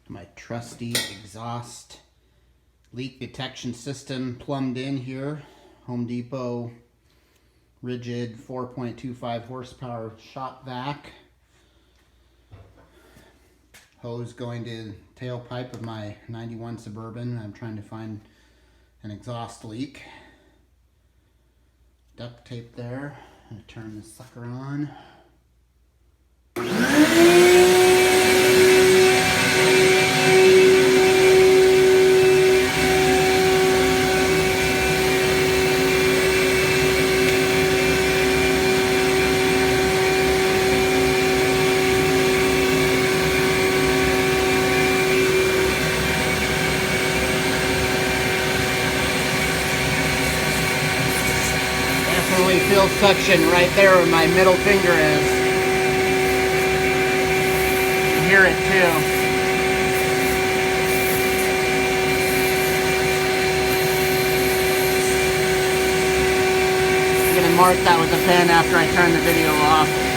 My trusty exhaust leak detection system plumbed in here. Home Depot rigid 4.25 horsepower shop vac. Hose going to tailpipe of my 91 Suburban. I'm trying to find an exhaust leak. Duct tape there. I'm gonna turn this sucker on. Definitely feel suction right there where my middle finger is. You hear it too. I'm gonna mark that with a pen after I turn the video off.